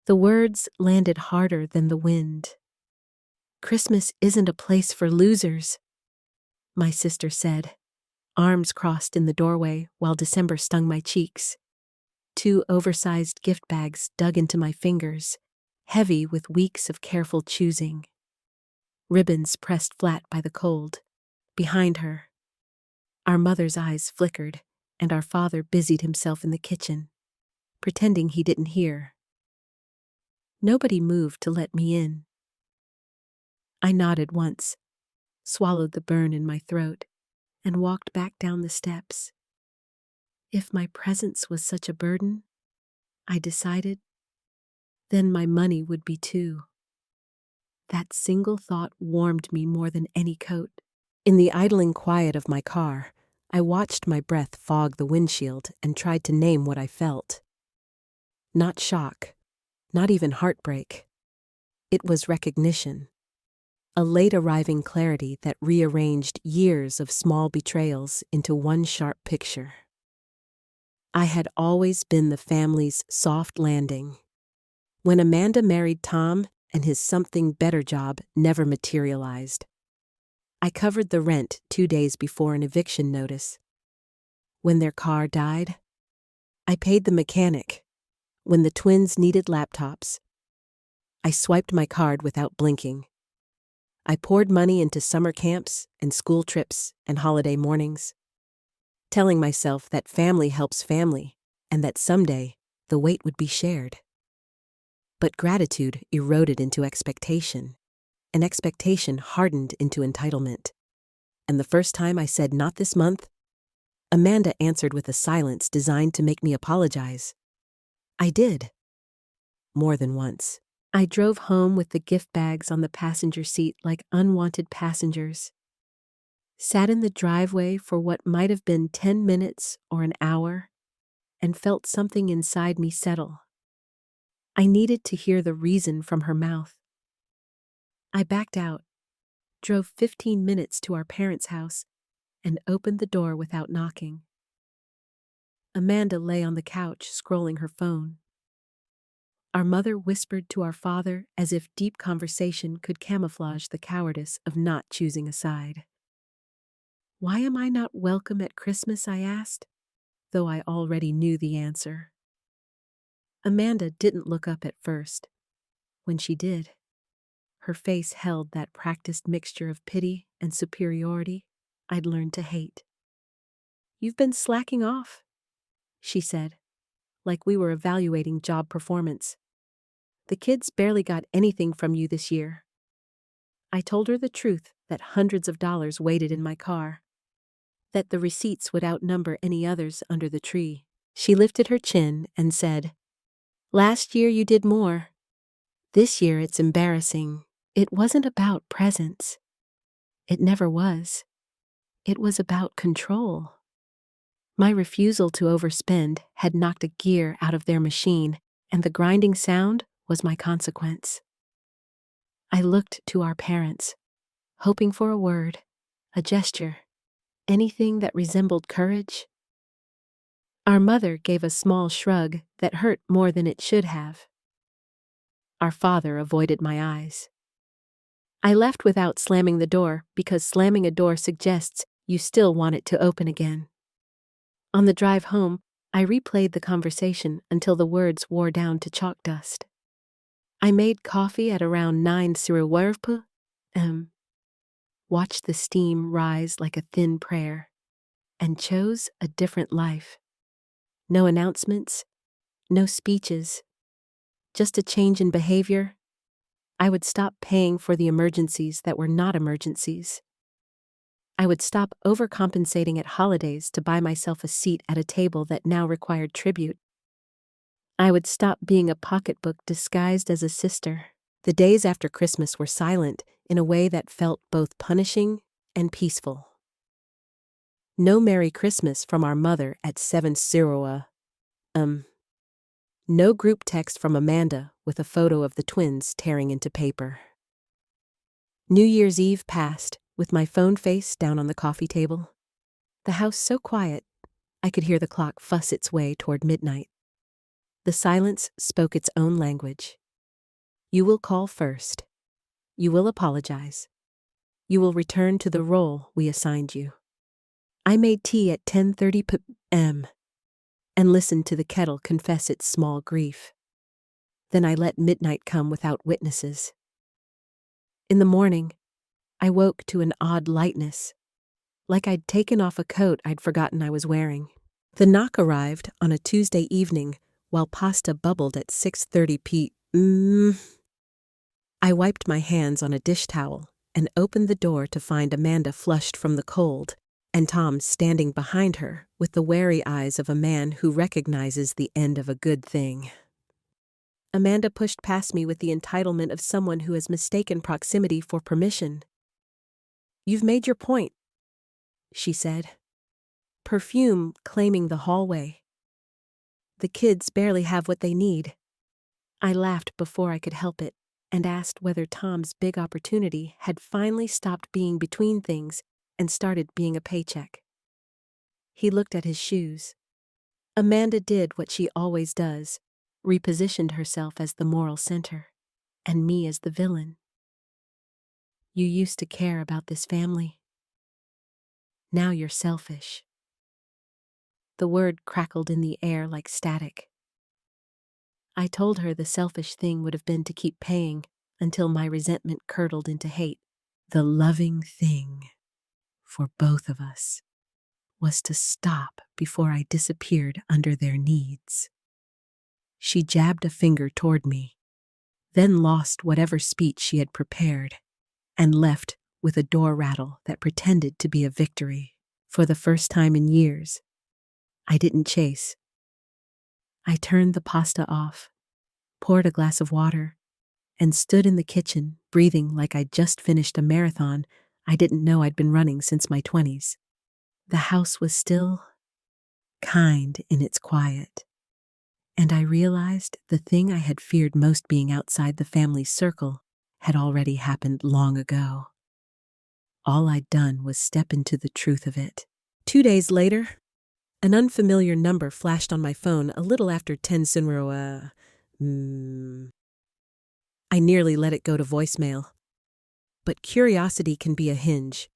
The words landed harder than the wind. "Christmas isn't a place for losers," my sister said, arms crossed in the doorway while December stung my cheeks. 2 oversized gift bags dug into my fingers, heavy with weeks of careful choosing. Ribbons pressed flat by the cold. Behind her, our mother's eyes flickered, and our father busied himself in the kitchen, pretending he didn't hear. Nobody moved to let me in. I nodded once, swallowed the burn in my throat, and walked back down the steps. If my presence was such a burden, I decided, then my money would be too. That single thought warmed me more than any coat. In the idling quiet of my car, I watched my breath fog the windshield and tried to name what I felt. Not shock, not even heartbreak. It was recognition. A late-arriving clarity that rearranged years of small betrayals into one sharp picture. I had always been the family's soft landing. When Amanda married Tom and his something-better job never materialized, I covered the rent 2 days before an eviction notice. When their car died, I paid the mechanic. When the twins needed laptops, I swiped my card without blinking. I poured money into summer camps and school trips and holiday mornings, telling myself that family helps family and that someday the weight would be shared. But gratitude eroded into expectation, and expectation hardened into entitlement. And the first time I said not this month, Amanda answered with a silence designed to make me apologize. I did. More than once. I drove home with the gift bags on the passenger seat like unwanted passengers. Sat in the driveway for what might have been 10 minutes or an hour, and felt something inside me settle. I needed to hear the reason from her mouth. I backed out, drove 15 minutes to our parents' house, and opened the door without knocking. Amanda lay on the couch scrolling her phone. Our mother whispered to our father as if deep conversation could camouflage the cowardice of not choosing a side. "Why am I not welcome at Christmas?" I asked, though I already knew the answer. Amanda didn't look up at first. When she did, her face held that practiced mixture of pity and superiority I'd learned to hate. "You've been slacking off," she said, like we were evaluating job performance. "The kids barely got anything from you this year." I told her the truth that hundreds of dollars waited in my car, that the receipts would outnumber any others under the tree. She lifted her chin and said, "Last year you did more. This year it's embarrassing. It wasn't about presents. It never was. It was about control." My refusal to overspend had knocked a gear out of their machine, and the grinding sound was my consequence. I looked to our parents, hoping for a word, a gesture, anything that resembled courage. Our mother gave a small shrug that hurt more than it should have. Our father avoided my eyes. I left without slamming the door because slamming a door suggests you still want it to open again. On the drive home, I replayed the conversation until the words wore down to chalk dust. I made coffee at around 9:00 watched the steam rise like a thin prayer, and chose a different life. No announcements, no speeches, just a change in behavior. I would stop paying for the emergencies that were not emergencies. I would stop overcompensating at holidays to buy myself a seat at a table that now required tribute. I would stop being a pocketbook disguised as a sister. The days after Christmas were silent in a way that felt both punishing and peaceful. No Merry Christmas from our mother at 7:00. No group text from Amanda with a photo of the twins tearing into paper. New Year's Eve passed, with my phone face down on the coffee table. The house so quiet, I could hear the clock fuss its way toward midnight. The silence spoke its own language. You will call first. You will apologize. You will return to the role we assigned you. I made tea at 10:30 p.m. and listened to the kettle confess its small grief. Then I let midnight come without witnesses. In the morning, I woke to an odd lightness, like I'd taken off a coat I'd forgotten I was wearing. The knock arrived on a Tuesday evening while pasta bubbled at 6:30 p.m. I wiped my hands on a dish towel and opened the door to find Amanda flushed from the cold and Tom standing behind her with the wary eyes of a man who recognizes the end of a good thing. Amanda pushed past me with the entitlement of someone who has mistaken proximity for permission. "You've made your point," she said. Perfume claiming the hallway. "The kids barely have what they need." I laughed before I could help it and asked whether Tom's big opportunity had finally stopped being between things and started being a paycheck. He looked at his shoes. Amanda did what she always does, repositioned herself as the moral center, and me as the villain. "You used to care about this family. Now you're selfish." The word crackled in the air like static. I told her the selfish thing would have been to keep paying until my resentment curdled into hate. The loving thing, for both of us, was to stop before I disappeared under their needs. She jabbed a finger toward me, then lost whatever speech she had prepared, and left with a door rattle that pretended to be a victory. For the first time in years, I didn't chase. I turned the pasta off, poured a glass of water, and stood in the kitchen, breathing like I'd just finished a marathon I didn't know I'd been running since my 20s. The house was still, kind in its quiet, and I realized the thing I had feared most being outside the family's circle had already happened long ago. All I'd done was step into the truth of it. 2 days later, an unfamiliar number flashed on my phone a little after 10 Sunro. I nearly let it go to voicemail. But curiosity can be a hinge.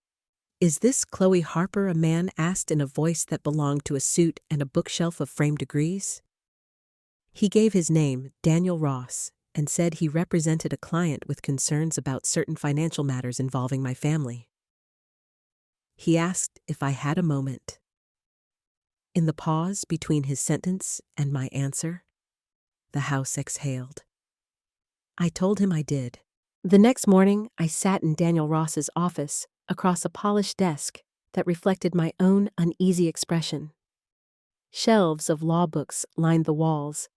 "Is this Chloe Harper?" a man asked in a voice that belonged to a suit and a bookshelf of framed degrees. He gave his name, Daniel Ross, and said he represented a client with concerns about certain financial matters involving my family. He asked if I had a moment. In the pause between his sentence and my answer, the house exhaled. I told him I did. The next morning, I sat in Daniel Ross's office across a polished desk that reflected my own uneasy expression. Shelves of law books lined the walls,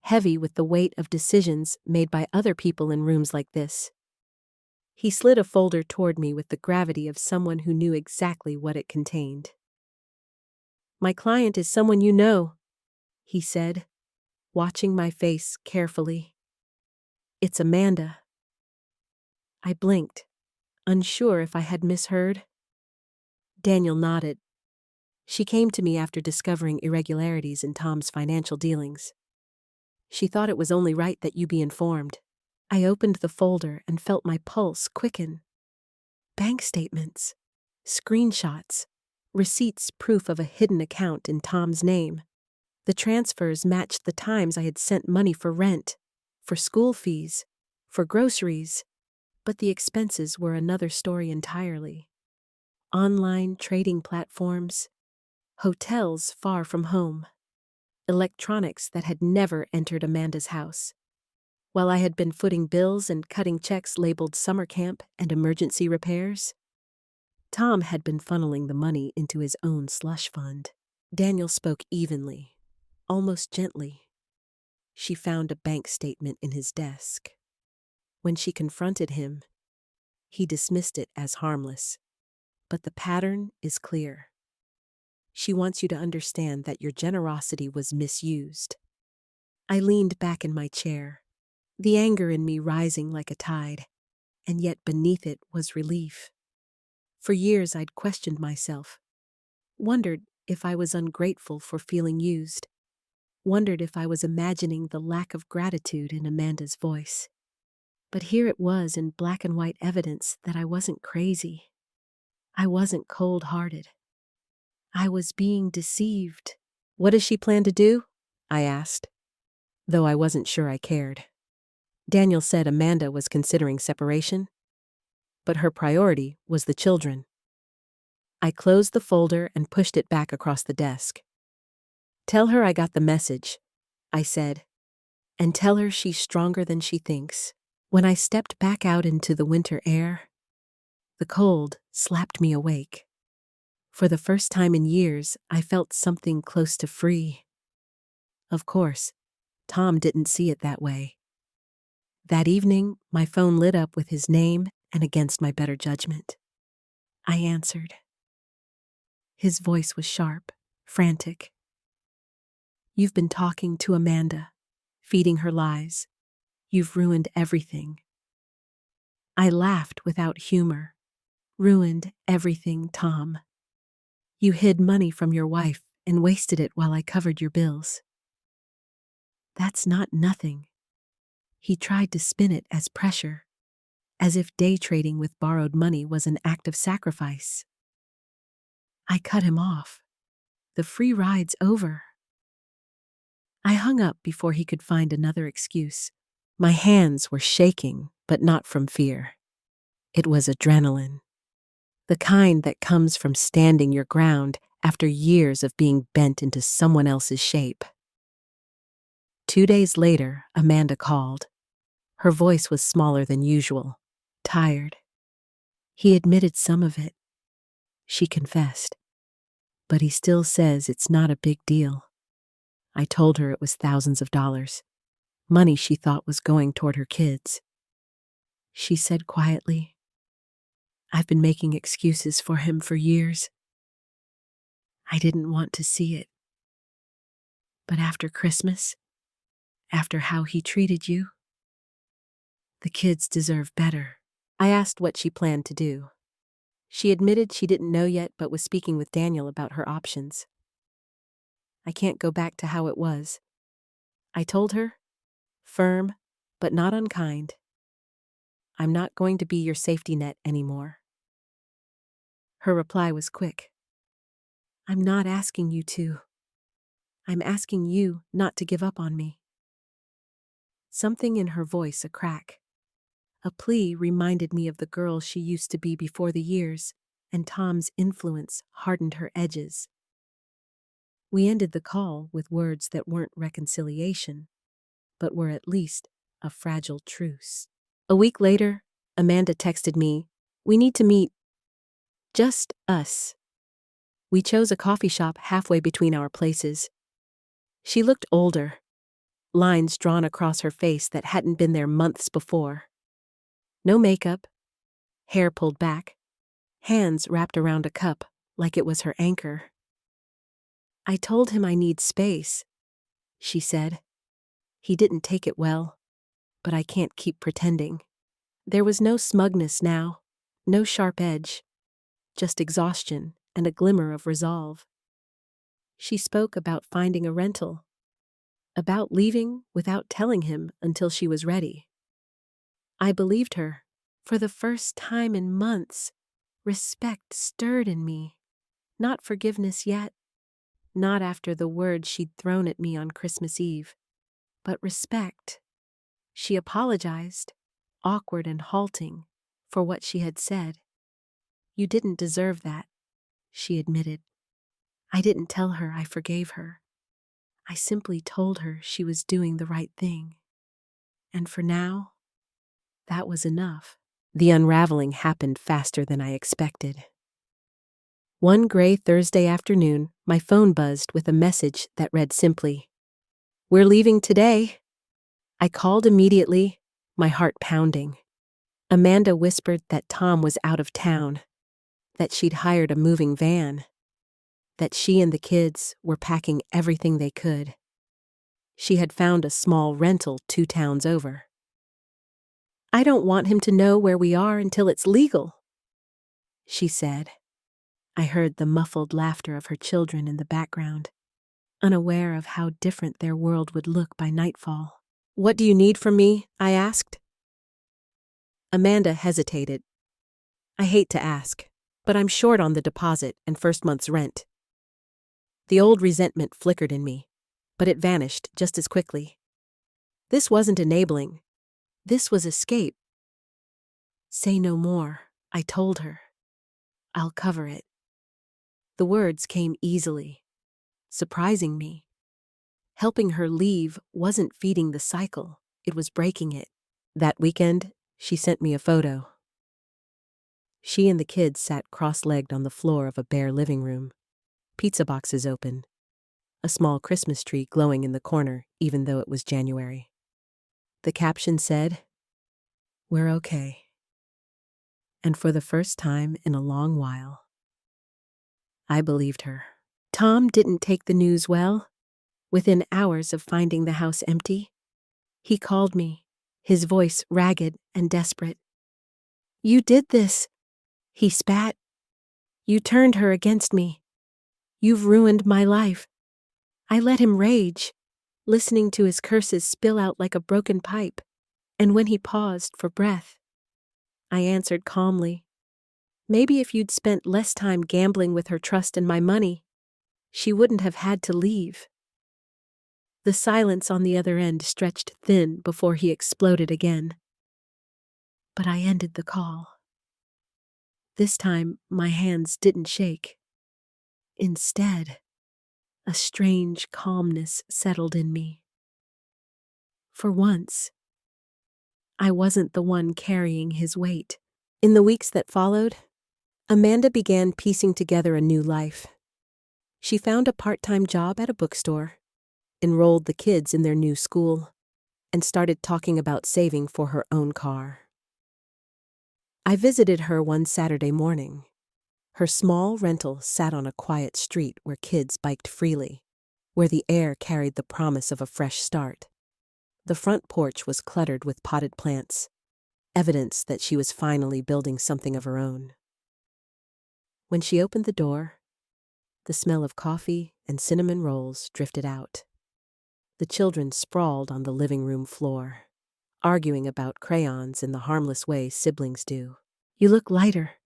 heavy with the weight of decisions made by other people in rooms like this. He slid a folder toward me with the gravity of someone who knew exactly what it contained. "My client is someone you know," he said, watching my face carefully. "It's Amanda." I blinked, unsure if I had misheard. Daniel nodded. "She came to me after discovering irregularities in Tom's financial dealings. She thought it was only right that you be informed." I opened the folder and felt my pulse quicken. Bank statements, screenshots, receipts proof of a hidden account in Tom's name. The transfers matched the times I had sent money for rent, for school fees, for groceries, but the expenses were another story entirely. Online trading platforms, hotels far from home, electronics that had never entered Amanda's house. While I had been footing bills and cutting checks labeled summer camp and emergency repairs, Tom had been funneling the money into his own slush fund. Daniel spoke evenly, almost gently. She found a bank statement in his desk. When she confronted him, he dismissed it as harmless. But the pattern is clear. She wants you to understand that your generosity was misused. I leaned back in my chair, the anger in me rising like a tide, and yet beneath it was relief. For years I'd questioned myself, wondered if I was ungrateful for feeling used. wondered if I was imagining the lack of gratitude in Amanda's voice. But here it was in black and white evidence that I wasn't crazy. I wasn't cold-hearted. I was being deceived. "What does she plan to do?" I asked, though I wasn't sure I cared. Daniel said Amanda was considering separation, but her priority was the children. I closed the folder and pushed it back across the desk. "Tell her I got the message," I said, "and tell her she's stronger than she thinks." When I stepped back out into the winter air, the cold slapped me awake. For the first time in years, I felt something close to free. Of course, Tom didn't see it that way. That evening, my phone lit up with his name and against my better judgment. I answered. His voice was sharp, frantic. "You've been talking to Amanda, feeding her lies. You've ruined everything." I laughed without humor. "Ruined everything, Tom. You hid money from your wife and wasted it while I covered your bills." "That's not nothing." He tried to spin it as pressure, as if day trading with borrowed money was an act of sacrifice. I cut him off. "The free ride's over." I hung up before he could find another excuse. My hands were shaking, but not from fear. It was adrenaline. The kind that comes from standing your ground after years of being bent into someone else's shape. 2 days later, Amanda called. Her voice was smaller than usual, tired. "He admitted some of it," she confessed. "But he still says it's not a big deal." I told her it was thousands of dollars, money she thought was going toward her kids. She said quietly, "I've been making excuses for him for years. I didn't want to see it. But after Christmas, after how he treated you, the kids deserve better." I asked what she planned to do. She admitted she didn't know yet but was speaking with Daniel about her options. "I can't go back to how it was," I told her, firm but not unkind. "I'm not going to be your safety net anymore." Her reply was quick. "I'm not asking you to. I'm asking you not to give up on me." Something in her voice a crack. A plea reminded me of the girl she used to be before the years, and Tom's influence hardened her edges. We ended the call with words that weren't reconciliation, but were at least a fragile truce. A week later, Amanda texted me, "We need to meet. Just us." We chose a coffee shop halfway between our places. She looked older, lines drawn across her face that hadn't been there months before. No makeup, hair pulled back, hands wrapped around a cup like it was her anchor. "I told him I need space," she said. "He didn't take it well, but I can't keep pretending." There was no smugness now, no sharp edge, just exhaustion and a glimmer of resolve. She spoke about finding a rental, about leaving without telling him until she was ready. I believed her. For the first time in months, respect stirred in me. Not forgiveness yet, not after the words she'd thrown at me on Christmas Eve, but respect. She apologized, awkward and halting, for what she had said. "You didn't deserve that," she admitted. I didn't tell her I forgave her. I simply told her she was doing the right thing. And for now, that was enough. The unraveling happened faster than I expected. One gray Thursday afternoon, my phone buzzed with a message that read simply, "We're leaving today." I called immediately, my heart pounding. Amanda whispered that Tom was out of town, that she'd hired a moving van, that she and the kids were packing everything they could. She had found a small rental 2 towns over. "I don't want him to know where we are until it's legal," she said. I heard the muffled laughter of her children in the background. unaware of how different their world would look by nightfall. "What do you need from me?" I asked. Amanda hesitated. "I hate to ask, but I'm short on the deposit and first month's rent." The old resentment flickered in me, but it vanished just as quickly. This wasn't enabling. This was escape. "Say no more," I told her. "I'll cover it." The words came easily, surprising me. Helping her leave wasn't feeding the cycle, it was breaking it. That weekend, she sent me a photo. She and the kids sat cross-legged on the floor of a bare living room, pizza boxes open, a small Christmas tree glowing in the corner even though it was January. The caption said, "We're okay." And for the first time in a long while, I believed her. Tom didn't take the news well. Within hours of finding the house empty, he called me, his voice ragged and desperate. "You did this," he spat. "You turned her against me. You've ruined my life." I let him rage, listening to his curses spill out like a broken pipe, and when he paused for breath, I answered calmly, "Maybe if you'd spent less time gambling with her trust and my money, she wouldn't have had to leave." The silence on the other end stretched thin before he exploded again. But I ended the call. This time, my hands didn't shake. Instead, a strange calmness settled in me. For once, I wasn't the one carrying his weight. In the weeks that followed, Amanda began piecing together a new life. She found a part-time job at a bookstore, enrolled the kids in their new school, and started talking about saving for her own car. I visited her one Saturday morning. Her small rental sat on a quiet street where kids biked freely, where the air carried the promise of a fresh start. The front porch was cluttered with potted plants, evidence that she was finally building something of her own. When she opened the door, the smell of coffee and cinnamon rolls drifted out. The children sprawled on the living room floor, arguing about crayons in the harmless way siblings do. "You look lighter,"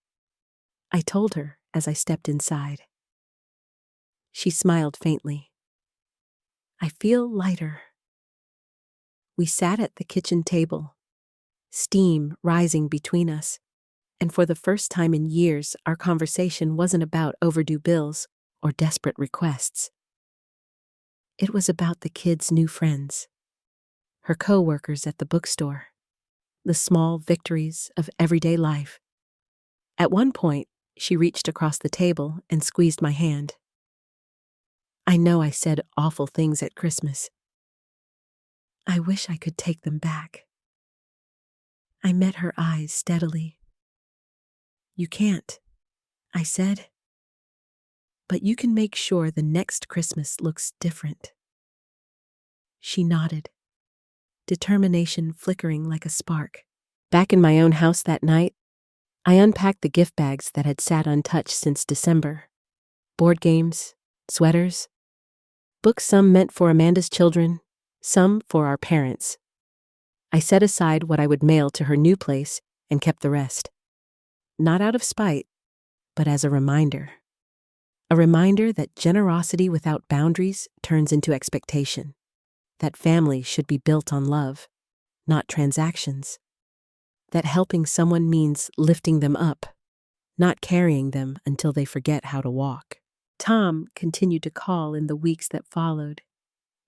I told her as I stepped inside. She smiled faintly. "I feel lighter." We sat at the kitchen table, steam rising between us, and for the first time in years, our conversation wasn't about overdue bills or desperate requests. It was about the kids' new friends, her co-workers at the bookstore, the small victories of everyday life. At one point, she reached across the table and squeezed my hand. "I know I said awful things at Christmas. I wish I could take them back." I met her eyes steadily. "You can't," I said. "But you can make sure the next Christmas looks different." She nodded, determination flickering like a spark. Back in my own house that night, I unpacked the gift bags that had sat untouched since December. Board games, sweaters, books some meant for Amanda's children, some for our parents. I set aside what I would mail to her new place and kept the rest. Not out of spite, but as a reminder. A reminder that generosity without boundaries turns into expectation. That family should be built on love, not transactions. That helping someone means lifting them up, not carrying them until they forget how to walk. Tom continued to call in the weeks that followed,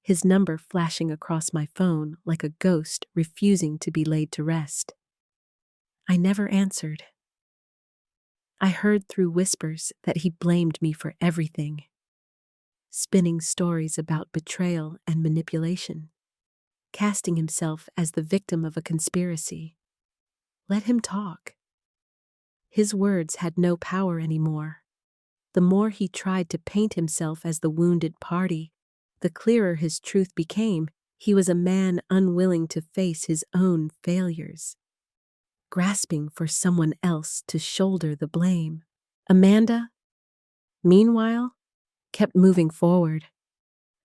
his number flashing across my phone like a ghost refusing to be laid to rest. I never answered. I heard through whispers that he blamed me for everything, spinning stories about betrayal and manipulation, casting himself as the victim of a conspiracy. Let him talk. His words had no power anymore. The more he tried to paint himself as the wounded party, the clearer his truth became. He was a man unwilling to face his own failures, grasping for someone else to shoulder the blame. Amanda, meanwhile, kept moving forward,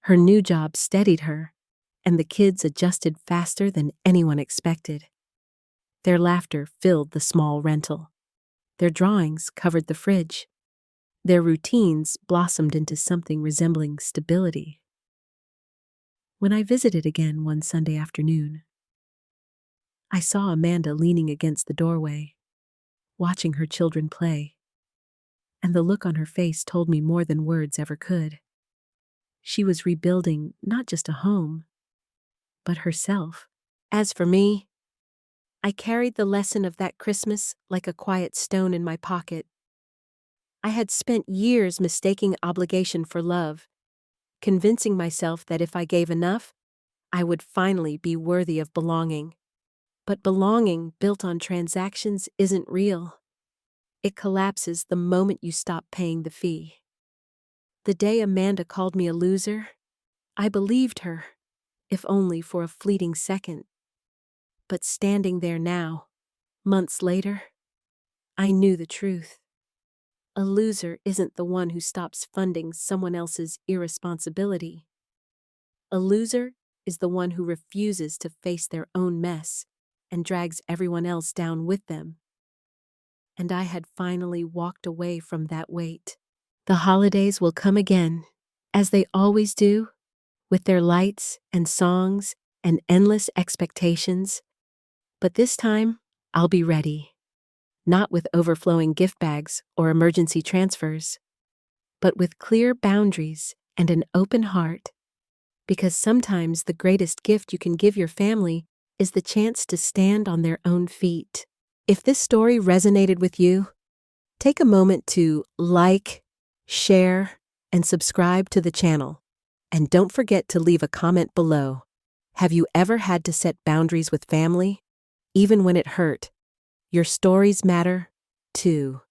Her new job steadied her, and the kids adjusted faster than anyone expected. Their laughter filled the small rental. Their drawings covered the fridge. Their routines blossomed into something resembling stability. When I visited again one Sunday afternoon, I saw Amanda leaning against the doorway, watching her children play, and the look on her face told me more than words ever could. She was rebuilding not just a home, but herself. As for me, I carried the lesson of that Christmas like a quiet stone in my pocket. I had spent years mistaking obligation for love, convincing myself that if I gave enough, I would finally be worthy of belonging. But belonging built on transactions isn't real. It collapses the moment you stop paying the fee. The day Amanda called me a loser, I believed her, if only for a fleeting second. But standing there now, months later, I knew the truth. A loser isn't the one who stops funding someone else's irresponsibility. A loser is the one who refuses to face their own mess and drags everyone else down with them. And I had finally walked away from that weight. The holidays will come again, as they always do, with their lights and songs and endless expectations. But this time, I'll be ready. Not with overflowing gift bags or emergency transfers, but with clear boundaries and an open heart. Because sometimes the greatest gift you can give your family is the chance to stand on their own feet. If this story resonated with you, take a moment to like, share, and subscribe to the channel. And don't forget to leave a comment below. Have you ever had to set boundaries with family? Even when it hurt? Your stories matter, too.